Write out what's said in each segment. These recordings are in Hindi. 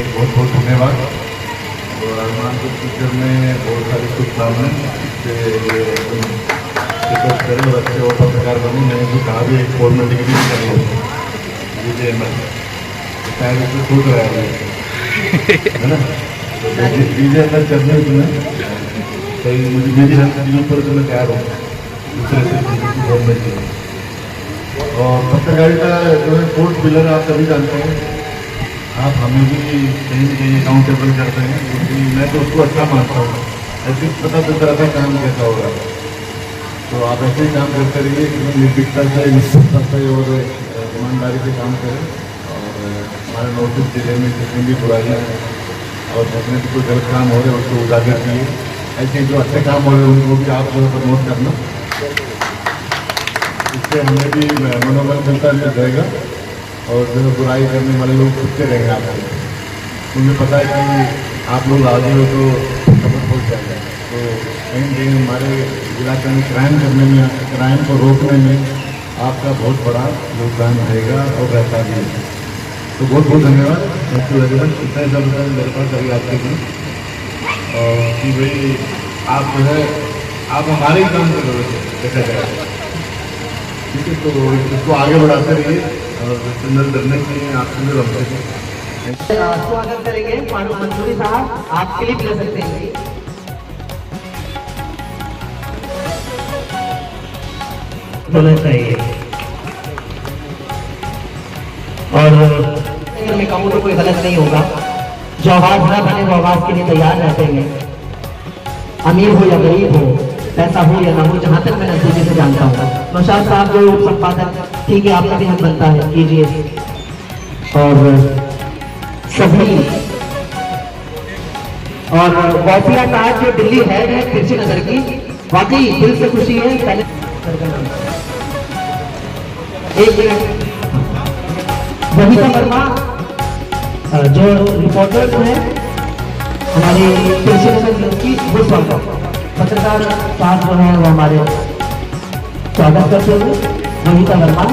बहुत बहुत धन्यवाद। और आयुष्मान के फ्यूचर में बहुत सारी शुभकामनाएं इससे फोकस करें और अच्छे और पत्रकार बने। मैंने तो कहा भी एक फॉर्मल डिग्री भी कर लो BJML, शायद उसमें सोच रहा है ना। तो BJML करने उसमें कहीं मुझे मेरी हेल्थ चीज़ों पर तो मैं तैयार हूँ दूसरे से गवर्नमेंट की। और पत्रकारिता जो है फोर्थ पिलर आप सभी जानते हैं। आप हमें भी कहीं न कहीं अकाउंटेबल करते हैं, क्योंकि मैं तो उसको अच्छा मानता हूँ। ऐसे पता चलता रहता है काम कैसा होगा। तो आप ऐसे ही काम करते रहिए, निर्भीकता से, निष्पक्षता से और ईमानदारी से काम करें। और हमारे नॉर्थ ईस्ट जिले में जितनी भी बुराइयाँ हैं और जितने भी कोई गलत काम हो रहे हैं उसको उजागर किए। ऐसे जो अच्छे काम हो रहे हैं उनको भी आप जो है प्रमोट करना, इससे हमें भी मनोबल मिलता रहेगा। और जो बुराई करने वाले लोग छुपते रहेंगे आपको। मुझे पता है कि आप लोग आगे हो तो खबर पहुँच जाएगा। तो कहीं न कहीं हमारे इलाके में क्राइम को रोकने में आपका बहुत बड़ा योगदान रहेगा और रहता भी है। तो बहुत बहुत धन्यवाद। Thank you very much. इतना ज़्यादा मेरे पास अभी आपके लिए कि भाई आप जो है आप हमारे ही काम कर रहे थे देखा जाए। ठीक है, तो इसको आगे बढ़ाते रहिए और सिग्नल डरने के लिए आपसे भी रखते हैं। स्वागत करेंगे फारूक मंसूरी साहब, आप क्लिप ले सकते हैं। होना चाहिए और मैं कहूँ तो कोई गलत नहीं होगा। जो आवाज न बने वो आवाज के लिए तैयार रहते हैं, अमीर हो या गरीब हो, पैसा हो या ना हो। जहाँ तक मैं नजदीकी से जानता हूँ, नौशाद साहब जो संपादक, ठीक है आपका भी हक बनता है, कीजिए। और सभी और वैसिया ताज जो दिल्ली हेड है तिरछी नगर की, वाकई दिल से खुशी है। पहले एक वहीदा वर्मा जो रिपोर्टर्स हैं हमारे तिरछी नगर की, वो स्वागत पत्रकार साहब जो है वो हमारे स्वागत करते हुए वहीदा वर्मा।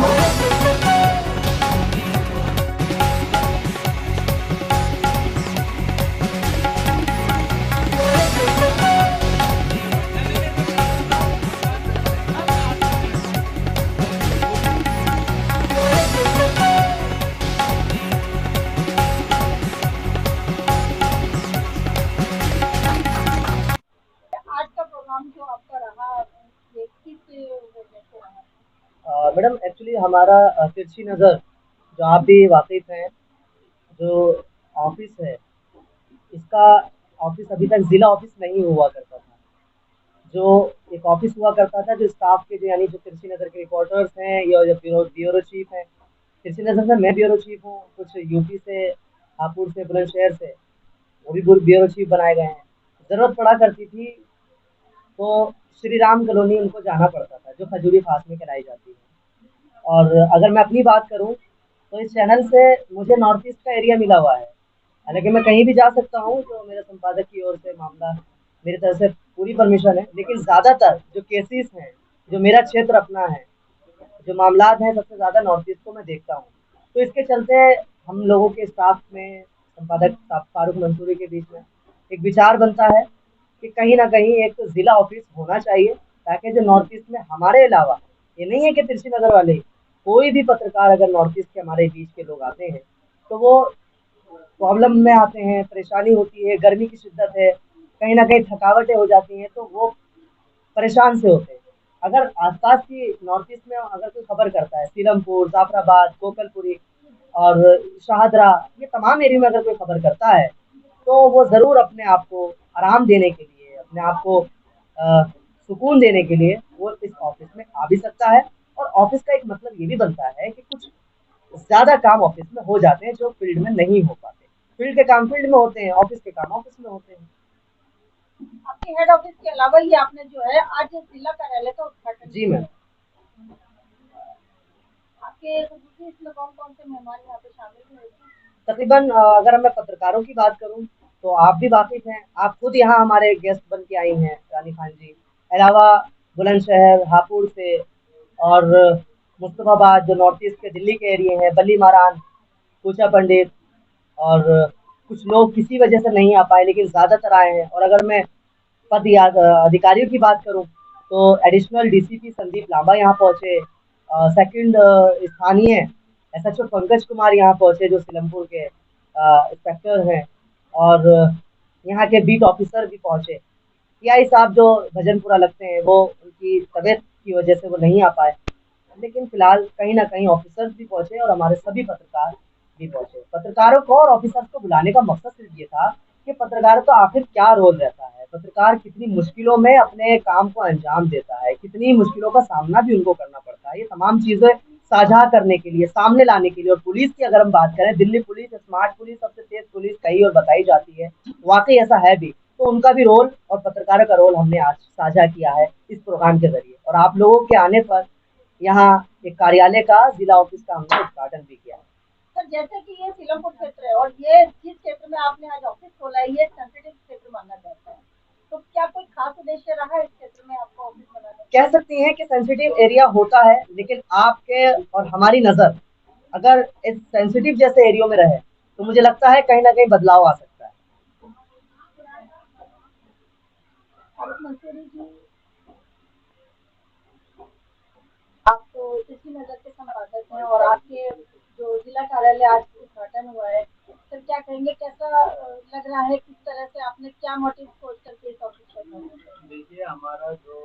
जो आपका रहा ये किस वजह से रहा? मैडम एक्चुअली हमारा तिरछी नगर, जो आप भी वाकिफ हैं, जो ऑफिस है इसका ऑफिस अभी तक जिला ऑफिस नहीं हुआ करता था। जो एक ऑफिस हुआ करता था जो स्टाफ के, जो यानी जो तिरछी नगर के रिपोर्टर्स हैं या जो ब्यूरो चीफ हैं। तिरछी नगर से मैं ब्यूरो चीफ हूँ, कुछ यूपी से, हापुड़ से, बुलंदशहर से वो भी ब्यूरो चीफ बनाए गए हैं। जरूरत पड़ा करती थी तो श्री राम कॉलोनी उनको जाना पड़ता था, जो खजूरी फास में कराई जाती है। और अगर मैं अपनी बात करूं तो इस चैनल से मुझे नॉर्थ ईस्ट का एरिया मिला हुआ है। हालांकि मैं कहीं भी जा सकता हूं, जो मेरे संपादक की ओर से मामला, मेरी तरफ से पूरी परमिशन है। लेकिन ज़्यादातर जो केसेस हैं, जो मेरा क्षेत्र अपना है, जो मामलात हैं, सबसे ज़्यादा नॉर्थ ईस्ट को मैं देखता हूँ। तो इसके चलते हम लोगों के स्टाफ में, संपादक फारूक मंसूरी के बीच में एक विचार बनता है कि कहीं ना कहीं एक तो ज़िला ऑफिस होना चाहिए, ताकि जो नॉर्थ ईस्ट में हमारे अलावा, ये नहीं है कि तिरछी नगर वाले, कोई भी पत्रकार अगर नॉर्थ ईस्ट के हमारे बीच के लोग आते हैं तो वो प्रॉब्लम में आते हैं, परेशानी होती है, गर्मी की शिद्दत है, कहीं ना कहीं थकावटें हो जाती हैं, तो वो परेशान से होते हैं। अगर आसपास की नॉर्थ ईस्ट में अगर कोई खबर करता है, सीलमपुर, जाफराबाद, गोकलपुरी और शाहदरा, ये तमाम एरिया में अगर कोई खबर करता है तो वो ज़रूर अपने आप को आराम देने के लिए, अपने आप को सुकून देने के लिए वो इस ऑफिस में आ भी सकता है। और ऑफिस का एक मतलब ये भी बनता है कि कुछ ज़्यादा काम ऑफिस में हो जाते हैं जो फील्ड में नहीं हो पाते। फील्ड के काम फील्ड में होते हैं, ऑफिस के काम ऑफिस में होते हैं। आपके हेड ऑफिस के अलावा ही आपने जो है आज जिला कार्यालय का उद्घाटन जी किया। मैम। आपके खुसूसी इसमें कौन कौन से मेहमान यहाँ पे शामिल हुए थे? तकरीबन अगर मैं पत्रकारों की बात करूं तो आप भी वाकिफ हैं, आप खुद यहाँ हमारे गेस्ट बन के आई हैं, रानी खान जी। अलावा बुलंदशहर, हापुड़ से और मुस्तफाबाद, जो नॉर्थ ईस्ट के दिल्ली के एरिए हैं, बल्ली मारान, कूचा पंडित और कुछ लोग किसी वजह से नहीं आ पाए, लेकिन ज़्यादातर आए हैं। और अगर मैं पद या अधिकारियों की बात करूं तो एडिशनल डीसीपी संदीप लांबा यहाँ पहुंचे, सेकंड स्थानीय एसएचओ पंकज कुमार यहाँ पहुंचे जो सिलमपुर के इंस्पेक्टर हैं, और यहाँ के बीट ऑफिसर भी पहुंचे। टीआई साहब जो भजनपुरा लगते हैं वो उनकी तबीयत की वजह से वो नहीं आ पाए, लेकिन फिलहाल कहीं ना कहीं ऑफिसर्स भी पहुंचे और हमारे सभी पत्रकार भी पहुंचे। पत्रकारों को और ऑफिसर्स को बुलाने का मकसद सिर्फ ये था कि पत्रकारों का आखिर क्या रोल रहता है, पत्रकार कितनी मुश्किलों में अपने काम को अंजाम देता है, कितनी मुश्किलों का सामना भी उनको करना पड़ता है, ये तमाम चीजें साझा करने के लिए, सामने लाने के लिए। और पुलिस की अगर हम बात करें, दिल्ली पुलिस स्मार्ट पुलिस, सबसे तेज पुलिस कही और बताई जाती है, वाकई ऐसा है भी। तो उनका भी रोल और पत्रकारों का रोल हमने आज साझा किया है इस प्रोग्राम के जरिए। और आप लोगों के आने पर यहाँ एक कार्यालय का, जिला ऑफिस का हमने उद्घाटन भी किया है। सर जैसे कि ये सीलमपुर क्षेत्र है और ये जिस क्षेत्र में आपने आज ऑफिस खोला है ये सेंसिटिव क्षेत्र माना जाता है, तो क्या कोई खास उद्देश्य रहा है इस क्षेत्र में आपको ऑफिस बनाने का? कह सकती हैं कि सेंसिटिव एरिया होता है, लेकिन आपके और हमारी नजर अगर इस सेंसिटिव जैसे एरिया में रहे तो मुझे लगता है कहीं ना कहीं बदलाव आ सकता है। मंसूरी जी, आप तो इसी नगर के संपादक हैं और आपके जो जिला कार्यालय आज उद्घाटन हुआ है, सर क्या कहेंगे, कैसा लग रहा है, किस तरह से आपने क्या मोटिव सोच करके इस ऑफिस को खोला? देखिए हमारा जो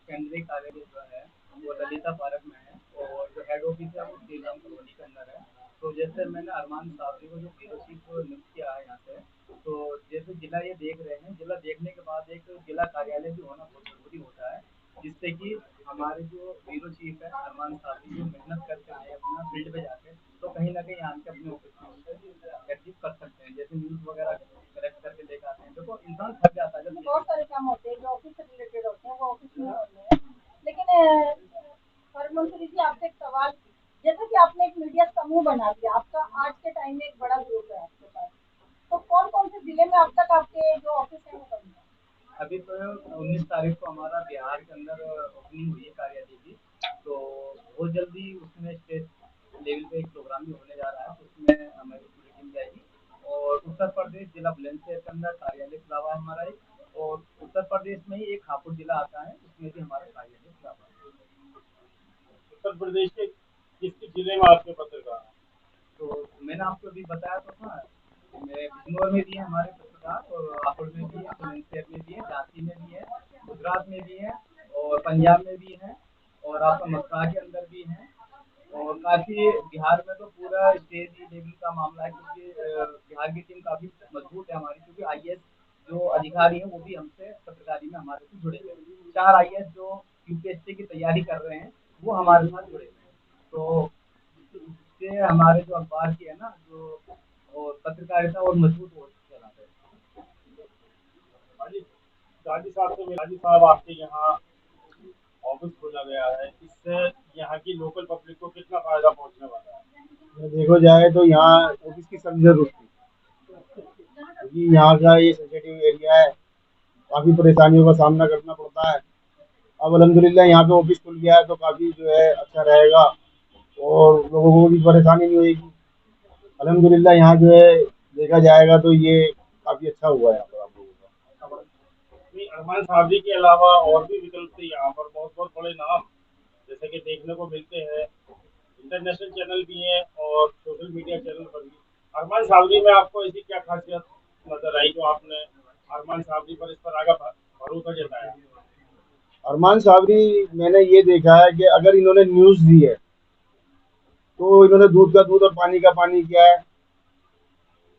केंद्रीय कार्यालय जो है वो ललिता पार्क में है और जो हेड ऑफिस है वो श्री राम कॉलोनी के अंदर है। तो जैसे मैंने अरमान साहब को जो ब्यूरो चीफ नियुक्त किया है यहाँ से, तो जैसे जिला ये देख रहे हैं, जिला देखने के बाद एक जिला कार्यालय भी होना बहुत जरूरी होता है, जिससे कि हमारे जो ब्यूरो चीफ है अरमान साहब जो मेहनत करके आए अपना फील्ड पे जाके, तो कहीं ना कहीं आके अपने ऑफिस में उनसे अचीव कर सकते हैं। जैसे न्यूज़ वगैरह कलेक्ट करके लेकर आते हैं, देखो इंसान थक जाता है जब बहुत सारे काम होते हैं जो ऑफिस से रिलेटेड होते हैं वो ऑफिस में होते हैं, लेकिन मंसूरी जी आपसे एक सवाल, जैसे कि आपने एक मीडिया समूह बना दिया, आपका आज के टाइम में एक बड़ा ग्रुप है आपके पास, तो कौन कौन से जिले में अब तक आपके जो ऑफिस है वो बन गए? अभी तो 19 तारीख को हमारा बिहार के अंदर ओपनिंग हुई है कार्यालय की, तो बहुत जल्दी उसमें स्टेट लेवल पे एक प्रोग्राम भी होने जा रहा है, तो उसमें हमारी पूरी टीम जाएगी। और उत्तर प्रदेश जिला बुलंदशहर के अंदर कार्यालय खुला हुआ है हमारा एक, और उत्तर प्रदेश में ही एक हापुड़ जिला आता है, उसमें भी हमारा कार्यालय खुला हुआ है। उत्तर प्रदेश के किस किस जिले में आपके पत्रकार हैं? तो मैंने आपको अभी बताया तो था, मैं बिजनौर में भी है हमारे पत्रकार, और हापुड़ में भी है, बुलंदशहर में भी है, झांसी में भी है, गुजरात में भी है, और पंजाब में भी है, और आपका मथुरा के अंदर भी है। और काफ़ी बिहार में तो पूरा स्टेट लेवल का मामला है, क्योंकि बिहार की टीम काफ़ी मजबूत है हमारी, क्योंकि आईएएस जो अधिकारी हैं वो भी हमसे पत्रकारी में हमारे से जुड़े हुए हैं। 4 आईएएस जो यूपीएससी की तैयारी कर रहे हैं वो हमारे साथ जुड़े हुए हैं। तो इससे हमारे जो अखबार की है ना जो और पत्रकारिता और मजबूत हो चला है। गाजी साहब आपके यहाँ ऑफिस खोला गया है, इससे यहाँ की लोकल पब्लिक को कितना फायदा पहुँचने वाला है? देखो जाए तो यहाँ ऑफिस की सख्त जरूरत थी, क्योंकि यहाँ का ये सेंसिटिव एरिया है, काफ़ी परेशानियों का सामना करना पड़ता है। अब अल्हम्दुलिल्लाह यहाँ पे ऑफिस खुल गया है तो काफ़ी जो है अच्छा रहेगा और लोगों को भी परेशानी नहीं होगी। अल्हम्दुलिल्लाह यहाँ जो है देखा जाएगा तो ये काफ़ी अच्छा हुआ है यहाँ पर आप लोगों का। अरमान साहब जी के अलावा और भी विकल्प थे यहाँ पर, बहुत बहुत बड़े नाम जैसे कि देखने को मिलते हैं, इंटरनेशनल चैनल भी हैं और सोशल मीडिया चैनल पर भी। अरमान साहब जी में आपको ऐसी क्या खासियत नजर आई जो आपने अरमान साहब जी पर इस तरह का भरोसा जताया? अरमान साहबरी मैंने ये देखा है कि अगर इन्होंने न्यूज़ दी है तो इन्होंने दूध का दूध और पानी का पानी किया है,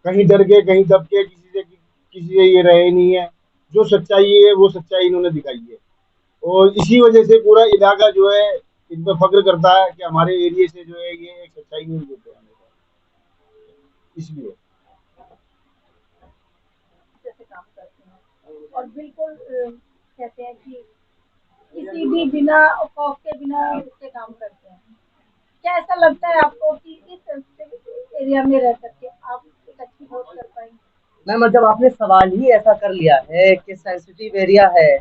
कहीं डर के कहीं दब के किसी से ये रहे नहीं है, जो सच्चाई है वो सच्चाई इन्होंने दिखाई है। और इसी वजह से पूरा इलाका जो है इन पर फख्र करता है कि हमारे एरिया से जो है ये एक सच्चाई न्यूज़ देते हैं, इसलिए जैसे काम करते हैं और बिल्कुल कहते हैं कि किसी भी बिना खौफ के बिना उसके काम करते हैं, क्या ऐसा लगता है आपको कि इस सेंसिटिव एरिया में रह करके आप एक अच्छी वोट कर पाएंगे? मैम जब आपने सवाल ही ऐसा कर लिया है कि सेंसिटिव एरिया है,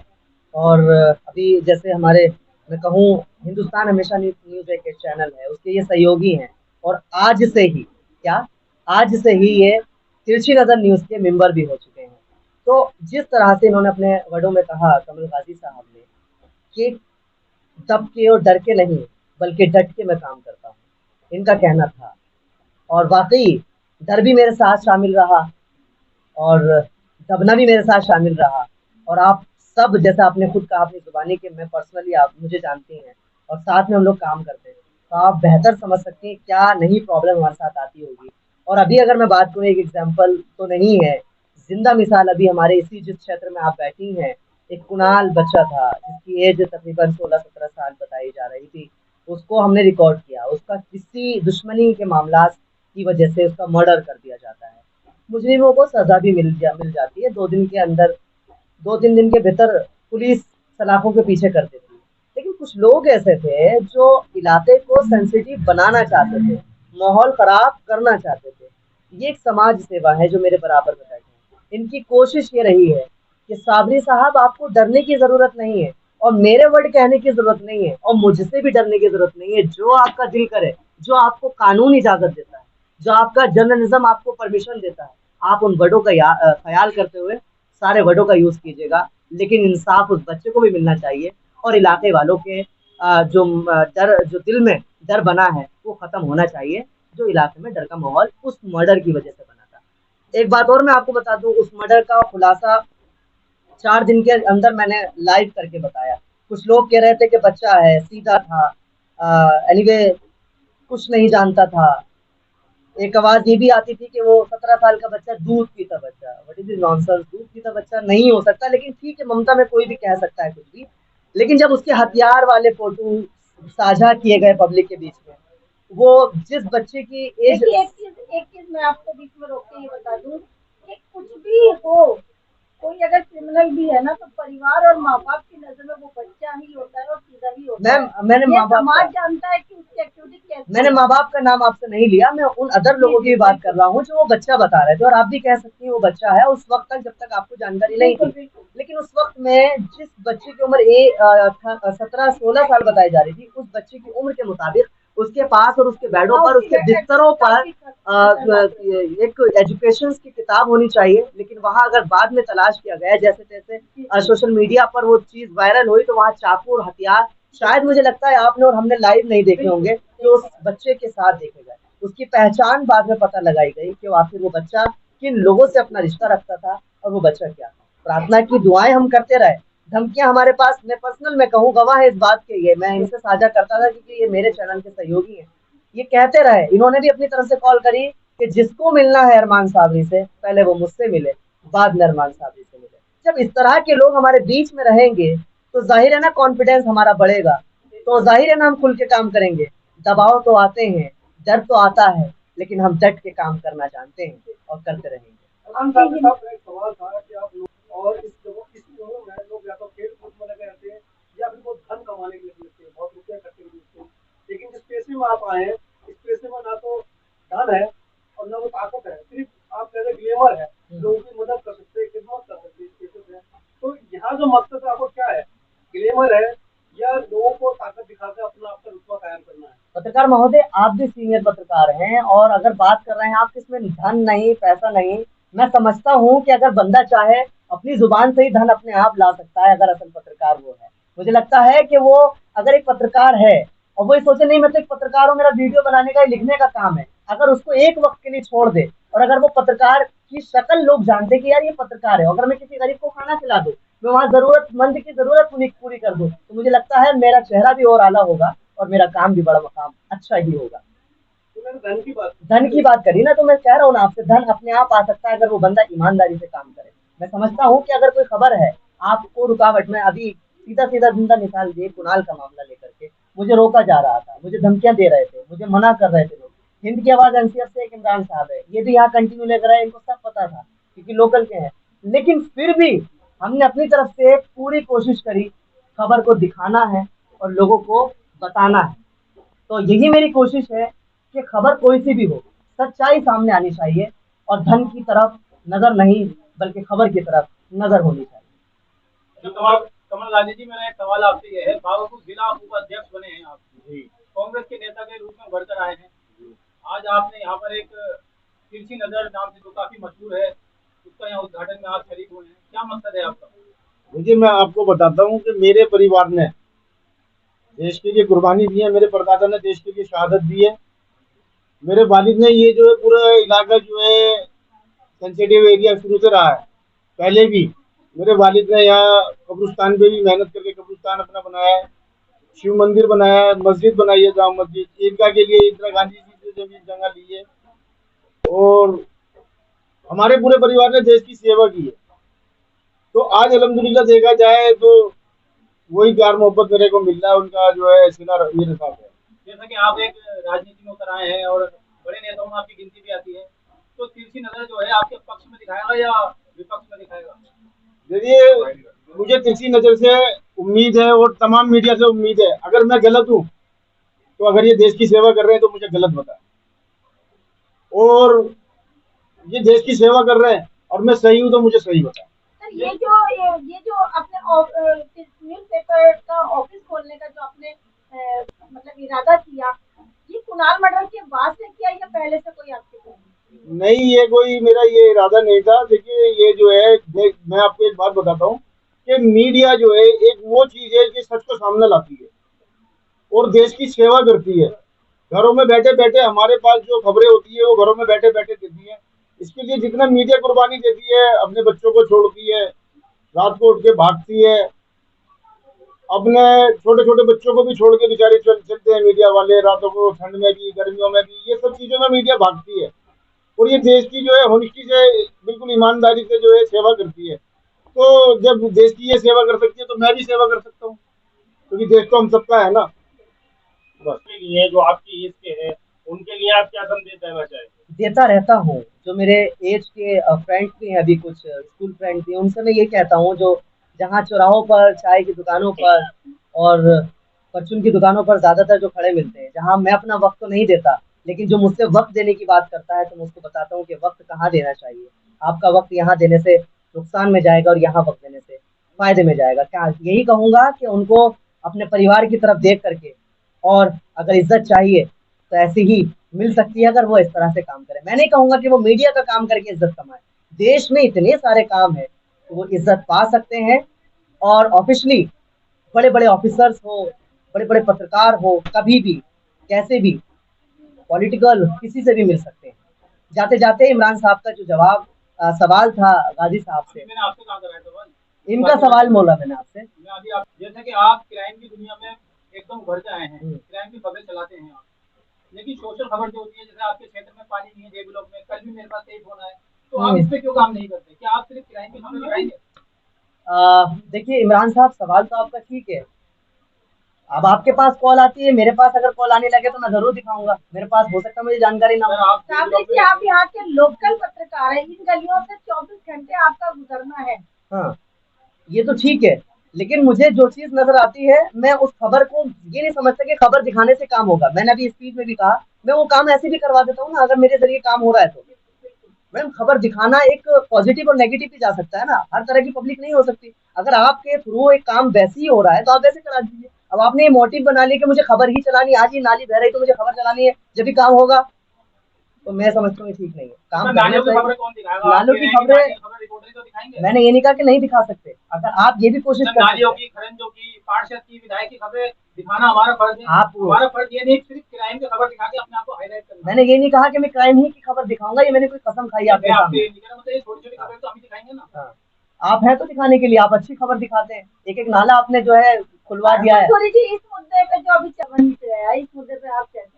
और अभी जैसे हमारे, मैं कहूँ हिंदुस्तान हमेशा न्यूज़ एक चैनल है, उसके ये सहयोगी हैं, और आज से ही क्या आज से ही ये तिरछी नज़र न्यूज़ के मेंबर भी हो चुके हैं। तो जिस तरह से इन्होंने अपने वर्डों में कहा कमल गाजी साहब ने कि दब के और डर के नहीं बल्कि डट के मैं काम करता हूँ, इनका कहना था। और वाकई डर भी मेरे साथ शामिल रहा और दबना भी मेरे साथ शामिल रहा। और आप सब जैसा आपने खुद कहा अपनी जुबानी कि मैं पर्सनली आप मुझे जानती हैं और साथ में हम लोग काम करते हैं, तो आप बेहतर समझ सकती हैं क्या नहीं प्रॉब्लम हमारे साथ आती होगी। और अभी अगर मैं बात करूँ, एक एग्जांपल तो नहीं है, जिंदा मिसाल अभी हमारे इसी जिस क्षेत्र में आप बैठी हैं, एक कुणाल बच्चा था जिसकी एज तकरीबन 16-17 साल बताई जा रही थी। उसको हमने रिकॉर्ड किया, उसका किसी दुश्मनी के मामला की वजह से उसका मर्डर कर दिया जाता है। मुजरिमों को सजा भी मिल जाती है, 2 दिन के अंदर 2-3 दिन के भीतर पुलिस सलाखों के पीछे कर देती है। लेकिन कुछ लोग ऐसे थे जो इलाके को सेंसिटिव बनाना चाहते थे, माहौल खराब करना चाहते थे। ये एक समाज सेवा है जो मेरे बराबर में बैठे हैं। इनकी कोशिश ये रही है कि साबरी साहब आपको डरने की जरूरत नहीं है और मेरे वर्ड कहने की जरूरत नहीं है और मुझसे भी डरने की जरूरत नहीं है। जो आपका दिल करे, जो आपको कानून इजाजत देता है, जो आपका जर्नलिज्म आपको परमिशन देता है, आप उन वर्डों का ख्याल करते हुए सारे वर्डों का यूज कीजिएगा। लेकिन इंसाफ उस बच्चे को भी मिलना चाहिए और इलाके वालों के जो डर जो दिल में डर बना है वो खत्म होना चाहिए, जो इलाके में डर का माहौल उस मर्डर की वजह से बना था। एक बात और मैं आपको बता दूं, उस मर्डर का खुलासा 4 दिन के अंदर मैंने लाइव करके बताया। कुछ लोग कह रहे थे कि बच्चा है, सीधा था, एनीवे कुछ नहीं जानता था। एक आवाज ये भी आती थी कि वो 17 साल का बच्चा दूध पीता बच्चा, व्हाट इज दिस नॉनसेंस, दूध पीता बच्चा नहीं हो सकता। लेकिन ठीक है, ममता में कोई भी कह सकता है कुछ भी। लेकिन जब उसके हथियार वाले फोटो साझा किए गए पब्लिक के बीच में, वो जिस बच्चे की एज देखिए, एक चीज मैं आपको बीच में रोक के ये बता दूं कि कुछ भी हो, कोई अगर क्रिमिनल भी है ना, तो परिवार और माँ बाप की नजर में वो बच्चा ही होता है और सीधा ही होता है। मैंने ये माँ बाप समाज जानता है कि उसकी एक्टिविटी कैसी मैंने है। माँ बाप का नाम आपसे नहीं लिया, मैं उन अदर लोगों की बात कर रहा हूँ जो वो बच्चा बता रहे थे। और आप भी कह सकती हैं वो बच्चा है, उस वक्त तक जब तक आपको जानकारी नहीं बिल्कुल थी। बिल्कुल। लेकिन उस वक्त में जिस बच्चे की उम्र 17-16 साल बताई जा रही थी, उस बच्चे की उम्र के मुताबिक उसके पास और उसके बेडों पर, उसके बिस्तरों पर एक एजुकेशन की किताब होनी चाहिए। लेकिन वहां अगर बाद में तलाश किया गया जैसे तैसे सोशल मीडिया पर वो चीज वायरल हुई, तो वहां चाकू और हथियार शायद मुझे लगता है आपने और हमने लाइव नहीं देखे होंगे, जो उस बच्चे के साथ देखे गए। उसकी पहचान बाद में पता लगाई गई कि आखिर वो बच्चा किन लोगों से अपना रिश्ता रखता था और वो बच्चा क्या था। प्रार्थना की दुआएं हम करते रहे, धमकियां हमारे पास, मैं पर्सनल में कहूँ गवाह है इस बात के, ये मैं इनसे साझा करता था क्योंकि ये मेरे चैनल के सहयोगी हैं। ये कहते रहे, इन्होंने भी अपनी तरफ से कॉल करी कि जिसको मिलना है अरमान साबरी से पहले वो मुझसे मिले, बाद में अरमान साबरी से मिले। जब इस तरह के लोग हमारे बीच में रहेंगे तो जाहिर है ना कॉन्फिडेंस हमारा बढ़ेगा, तो जाहिर है ना हम खुल के काम करेंगे। दबाव तो आते हैं, डर तो आता है, लेकिन हम डट के काम करना जानते हैं और करते रहेंगे। एक सवाल था कि आप लोग और इस लोगों में लोग या तो खेल कूद में लगे रहते हैं या फिर वो धन कमाने के लिए लगते हैं, बहुत रुपये इकट्ठे करते हैं। लेकिन जिस पेशे में आप आए हैं, इस पेशे में ना तो धन है और ना वो ताकत है, सिर्फ आप कहते ग्लैमर है, लोगों की मदद कर सकते हैं, खिदमत कर सकते हैं इस पेशे से। तो यहाँ जो मकसद है आपको क्या है, ग्लैमर है या लोगों को ताकत दिखाकर अपना आपका रुतबा कायम करना है? पत्रकार महोदय, आप भी सीनियर पत्रकार हैं और अगर बात कर रहे हैं आप इसमें धन नहीं, पैसा नहीं, मैं समझता हूँ कि अगर बंदा चाहे अपनी जुबान से ही धन अपने आप ला सकता है, अगर असल पत्रकार वो है। मुझे लगता है कि वो अगर एक पत्रकार है और वो ये सोचे नहीं मैं तो एक पत्रकार हूँ, मेरा वीडियो बनाने का लिखने का काम है, अगर उसको एक वक्त के लिए छोड़ दे और अगर वो पत्रकार की शक्ल लोग जानते कि यार ये पत्रकार है, अगर मैं किसी गरीब को खाना खिला दूं, मैं वहां जरूरतमंद की जरूरत पूरी कर दूं, तो मुझे लगता है मेरा चेहरा भी और आला होगा और मेरा काम भी बड़ा मकाम अच्छा ही होगा। तो मैंने धन की बात करी ना, तो मैं कह रहा हूँ ना आपसे, धन अपने आप आ सकता है अगर वो बंदा ईमानदारी से काम करे। मैं समझता हूँ कि अगर कोई खबर है आपको रुकावट में, अभी सीधा सीधा जिंदा मिसाल दिए कुणाल का मामला लेकर के, मुझे रोका जा रहा था, मुझे धमकियां दे रहे थे, मुझे मना कर रहे थे लोग। हिंद की आवाज एनसीएफ से एक इमरान साहब है, ये भी यहाँ कंटिन्यू लेकर आए, इनको सब पता था क्योंकि लोकल के हैं। लेकिन फिर भी हमने अपनी तरफ से पूरी कोशिश करी, खबर को दिखाना है और लोगों को बताना है। तो यही मेरी कोशिश है कि खबर कोई सी भी हो, सच्चाई सामने आनी चाहिए और धन की तरफ नजर नहीं बल्कि खबर की तरफ नजर होनी चाहिए। जो कमल कमल गांधी जी, मेरा एक सवाल आपसे ये है, भागलपुर जिला उपाध्यक्ष बने हैं आप, कांग्रेस के नेता के रूप में उभर कर आए हैं। आज आपने यहाँ पर एक तिरछी नजर नाम से जो काफी मशहूर है, उसका यहाँ उद्घाटन में आप शरीक हुए हैं, क्या मकसद है आपका? देखिए, मैं आपको बताता हूँ कि मेरे परिवार ने देश के लिए कुर्बानी दी है, मेरे परदादा ने देश के लिए शहादत दी है। मेरे वालिद ने ये जो है पूरा इलाका जो है सेंसिटिव एरिया शुरू से रहा है। पहले भी मेरे वालिद ने यहाँ कब्रिस्तान पे भी मेहनत करके कब्रिस्तान अपना बनाया है, शिव मंदिर बनाया है, मस्जिद बनाई है, जामा मस्जिद, ईदगाह के लिए इंदिरा गांधी जी से भी जगह ली है। और हमारे पूरे परिवार ने देश की सेवा की है। तो आज अल्हम्दुलिल्लाह देखा जाए तो वही प्यार मोहब्बत मेरे को मिल रहा है, उनका जो है सिला मेरे साथ है। जैसा कि आप एक राजनीति में उतर आए हैं और बड़े नेताओं में आपकी गिनती भी आती है, तो तिरछी नजर जो है आपके पक्ष में दिखाएगा या विपक्ष में दिखाएगा? देखिए, मुझे तिरछी नजर से उम्मीद है और तमाम मीडिया से उम्मीद है, अगर मैं गलत हूँ तो अगर ये देश की सेवा कर रहे हैं तो मुझे गलत बताएं, और ये देश की सेवा कर रहे हैं और मैं सही हूँ तो मुझे सही बताएं। सर, ये जो अपने न्यूज़पेपर का ऑफिस खोलने का जो आपने मतलब इरादा किया, ये कुणाल मर्डर के बाद से किया या पहले से कोई आपके पास? नहीं, ये कोई मेरा ये इरादा नहीं था। देखिए, ये जो है मैं आपको एक बात बताता हूँ कि मीडिया जो है एक वो चीज है कि सच को सामने लाती है और देश की सेवा करती है। घरों में बैठे बैठे हमारे पास जो खबरें होती है वो घरों में बैठे बैठे देती है। इसके लिए जितना मीडिया कुर्बानी देती है, अपने बच्चों को छोड़ती है, रात को उठ के भागती है, अपने छोटे छोटे बच्चों को भी छोड़ के बेचारे चलते हैं मीडिया वाले, रातों को ठंड में भी गर्मियों में भी, ये सब चीजों में मीडिया भागती है। और ये देश की जो है होनेस्टी से बिल्कुल ईमानदारी से जो है सेवा करती है। तो जब देश की ये सेवा कर सकती है तो मैं भी सेवा कर सकता हूँ, क्योंकि देश तो हम सबका है ना। बस। के लिए जो आपकी एज के हैं, उनके लिए आप क्या संदेश देना चाहेंगे? देता रहता हूँ। जो मेरे एज के फ्रेंड्स भी हैं, अभी कुछ स्कूल फ्रेंड्स भी हैं, उनसे मैं ये कहता हूँ, जो जहाँ चौराहों पर, चाय की दुकानों पर और परचून की दुकानों पर ज़्यादातर जो खड़े मिलते हैं, जहाँ मैं अपना वक्त तो नहीं देता, लेकिन जो मुझसे वक्त देने की बात करता है तो मैं उसको बताता हूँ कि वक्त कहाँ देना चाहिए। आपका वक्त यहाँ देने से नुकसान में जाएगा और यहाँ वक्त देने से फ़ायदे में जाएगा। क्या यही कहूँगा कि उनको अपने परिवार की तरफ देख करके, और अगर इज्जत चाहिए तो ऐसी ही मिल सकती है अगर वो इस तरह से काम करे। मैं नहीं कहूँगा कि वो मीडिया का काम करके इज्जत कमाए। देश में इतने सारे काम हैं, तो वो इज्जत पा सकते हैं। और ऑफिशियली बड़े-बड़े ऑफिसर्स हो, बड़े-बड़े पत्रकार हो, कभी भी, कैसे भी, पॉलिटिकल किसी से भी मिल सकते हैं। जाते-जाते इमरान साहब का जो सवाल था गाज़ी साहब से, मैंने आपसे कहा था सवाल, इनका सवाल बोला मैंने आपसे। मैं अभी आप जैसे कि आप क्राइम की दुनिया में एकदम उभर के आए हैं, क्राइम की खबरें चलाते हैं आप, लेकिन सोशल खबर जो होती है, जैसे आपके क्षेत्र में पानी नहीं है, जे ब्लॉक में, कल भी मेरे पास यही फोन आया, तो आप इस पे क्यों काम नहीं करते? क्या आप सिर्फ क्राइम की खबर दिखाएंगे? देखिए इमरान साहब, सवाल तो आपका ठीक है। अब आपके पास कॉल आती है, मेरे पास अगर कॉल आने लगे तो मैं जरूर दिखाऊंगा। मेरे पास हो सकता है मुझे जानकारी ना सर, हो। आप सामने जी, आप यहाँ के लोकल पत्रकार हैं, इन गलियों से 24 घंटे आपका गुजरना है। हाँ, ये तो ठीक है, लेकिन मुझे जो चीज नजर आती है, मैं उस खबर को ये नहीं समझता कि खबर दिखाने से काम होगा। मैंने अभी स्पीच में भी कहा, मैं वो काम ऐसे भी करवा देता हूँ ना, अगर मेरे जरिए काम हो रहा है तो। मैडम, खबर दिखाना एक पॉजिटिव और नेगेटिव भी जा सकता है ना, हर तरह की पब्लिक नहीं हो सकती। अगर आपके थ्रू एक काम वैसे ही हो रहा है तो आप वैसे करा दीजिए। अब आपने ये मोटिव बना लिया कि मुझे खबर ही चलानी है, आज ये नाली बह रही तो मुझे खबर चलानी है, जब भी काम होगा, तो मैं समझता हूँ ये ठीक नहीं है। काम करना नालियों की चाहिए। खबरें कौन दिखाएगा? नालियों की खबरें रिपोर्टर तो दिखाएंगे। मैंने ये नहीं कहा कि नहीं दिखा सकते, अगर आप ये भी कोशिश सर, कर नालियों सकते की, खरंजों की, पार्षद की, विधायक की खबरें दिखाना हमारा फर्ज है। आप- हमारा फर्ज ये नहीं सिर्फ क्राइम की खबर दिखा के अपने आप को हाईलाइट करना। मैंने ये नहीं कहा कि मैं क्राइम ही की खबर दिखाऊंगा, ये मैंने कोई कसम खाई आपके मैं आपसे सामने। ये नहीं कह रहा, मतलब ये छोटी छोटी खबरें तो हम ही दिखाएंगे ना। हाँ, आप हैं तो दिखाने के लिए, आप अच्छी खबर दिखाते हैं। एक एक नाला आपने जो है खुलवा दिया है। थोड़ी जी, इस मुद्दे पे जो अभी चलन है, इस मुद्दे पे आप कहते हैं?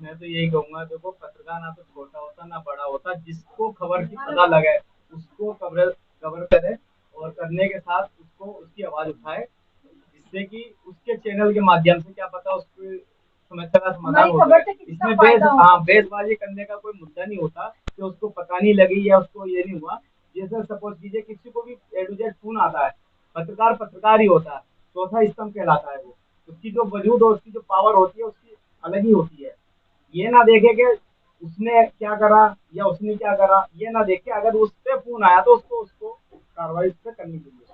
मैं तो यही कहूंगा, देखो, पत्रकार ना तो छोटा होता ना बड़ा होता, जिसको खबर की पता लगे उसको खबर करे, और करने के साथ उसको उसकी आवाज उठाए, जिससे कि उसके चैनल के माध्यम से क्या पता उसकी समस्या का समाधान हमारी हो खबर जाए। से किसका इसमें फायदा हो? बेसबाजी करने का कोई मुद्दा नहीं होता कि उसको पता नहीं लगी या उसको ये नहीं हुआ। जैसे सपोज कीजिए किसी को भी A to Z फोन आता है, पत्रकार ही होता है, चौथा स्तंभ कहलाता है वो। उसकी जो वजूद और उसकी जो पावर होती है उसकी अलग ही होती है। ये ना देखे कि उसने क्या करा या उसने क्या करा, ये ना देख के अगर उस पे फोन आया तो उसको कार्रवाई उस पे करनी चाहिए।